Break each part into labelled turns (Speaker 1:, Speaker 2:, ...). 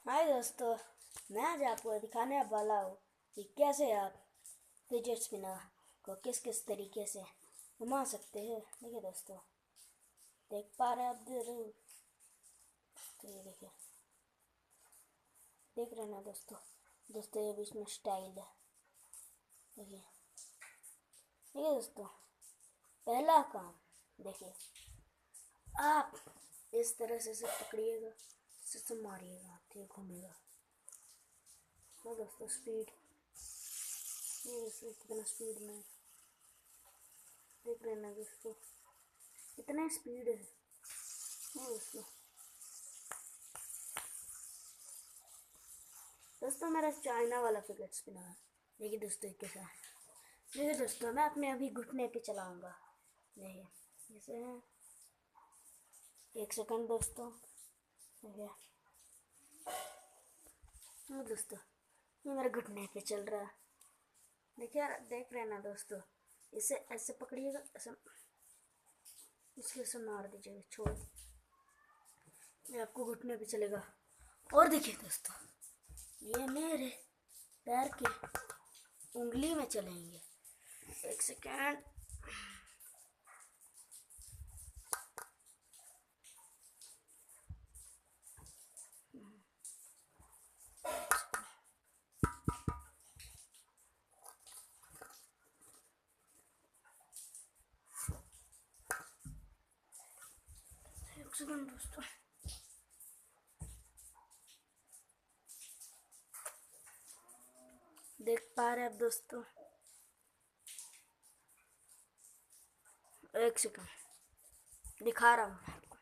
Speaker 1: हाय दोस्तों, मैं आज आपको दिखाने वाला हूँ कि कैसे आप फिजेट स्पिनर को किस किस तरीके से घुमा सकते हैं। देखिए दोस्तों, देख पा रहे हैं आप जरूर। तो ये देखिए, देख रहे हैं ना दोस्तों ये बीच में स्टाइल है। देखिए देखिए दोस्तों, पहला काम देखिए, आप इस तरह से इसे पकड़िएगा, इसे मारिएगा तो ये घूमेगा। हाँ दोस्तों, स्पीड ये दोस्तों कितना स्पीड में देख रहे हैं ना दोस्तों, इतना स्पीड है। हाँ दोस्तों मेरा चाइना वाला फिगेट स्पिनर है। देखिए दोस्तों कैसा है। देखिए दोस्तों, मैं अपने अभी घुटने पे चलाऊंगा। देखिए जैसे है, एक सेकंड दोस्तों। देखिए हाँ दोस्तों, ये मेरे घुटने पे चल रहा है। देखिए देख रहे हैं ना दोस्तों, इसे ऐसे पकड़िएगा, ऐसे इसके ऐसे मार दीजिएगा, छोड़ ये आपको घुटने पे चलेगा। और देखिए दोस्तों, ये मेरे पैर के उंगली में चलेंगे। एक सेकेंड। एक सेकेंड दोस्तों, देख पा रहे हैं आप दोस्तों। एक सेकंड दिखा रहा हूँ आपको।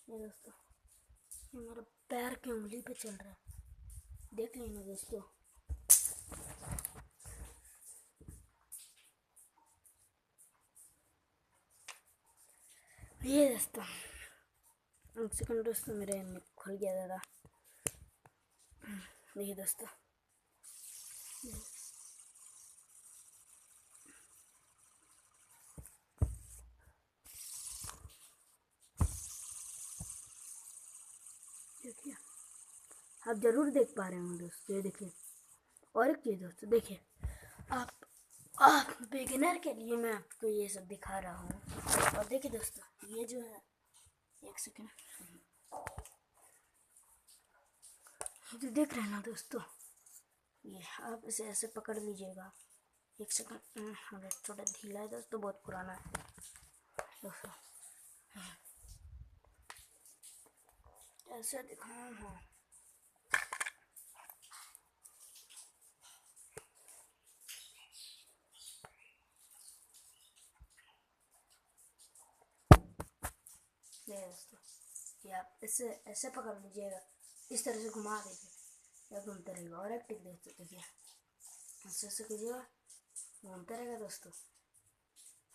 Speaker 1: ये दोस्तों, ये मेरे पैर की उंगली पे चल रहा है, देख लेना दोस्तों। ये दोस्तों, एक सेकंड दोस्तों, मेरे खुल गया दादा। देखिए दोस्तों, देखिए आप जरूर देख पा रहे होंगे दोस्तों। ये देखिए, और एक चीज़ दोस्तों, देखिए आप बिगिनर के लिए मैं आपको ये सब दिखा रहा हूँ। और देखिए दोस्तों, ये जो है, एक सेकंड, तो देख रहे हैं ना दोस्तों, ये आप इसे ऐसे पकड़ लीजिएगा। एक सेकंड, थोड़ा ढीला है दोस्तों, बहुत पुराना है दोस्तों। ऐसे दिखाऊँ? हाँ ये दोस्तों, ये आप इसे ऐसे पकड़ लीजिएगा, इस तरह से घुमा दीजिए, या घूमते रहेगा। और एक टिक दोस्तों, देखिए ऐसे ऐसे कीजिएगा, घूमते रहेगा दोस्तों।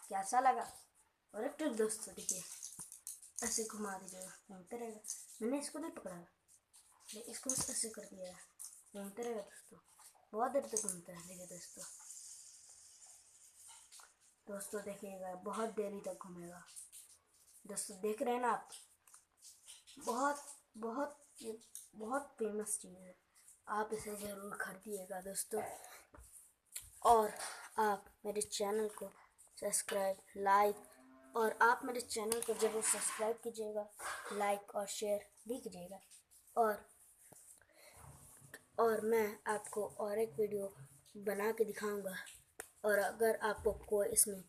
Speaker 1: कैसा लगा? और एक टिक दोस्तों, देखिए ऐसे घुमा दीजिएगा, घूमते रहेगा। मैंने इसको नहीं पकड़ा, इसको ऐसे कर दिया, घूमते रहेगा दोस्तों, बहुत देर तक घूमता है। देखिए दोस्तों देखिएगा, बहुत देरी तक घूमेगा दोस्तों। देख रहे हैं ना आप, बहुत बहुत ये बहुत फेमस चीज़ है। आप इसे ज़रूर खरीदिएगा दोस्तों। और आप मेरे चैनल को सब्सक्राइब, लाइक, और आप मेरे चैनल को ज़रूर सब्सक्राइब कीजिएगा, लाइक और शेयर भी कीजिएगा। और मैं आपको और एक वीडियो बना के दिखाऊंगा। और अगर आपको कोई इसमें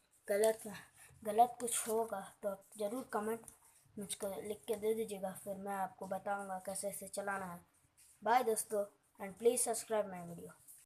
Speaker 1: गलत कुछ होगा तो आप ज़रूर कमेंट मुझको लिख के दे दीजिएगा, फिर मैं आपको बताऊंगा कैसे इसे चलाना है। बाय दोस्तों, and please subscribe my video.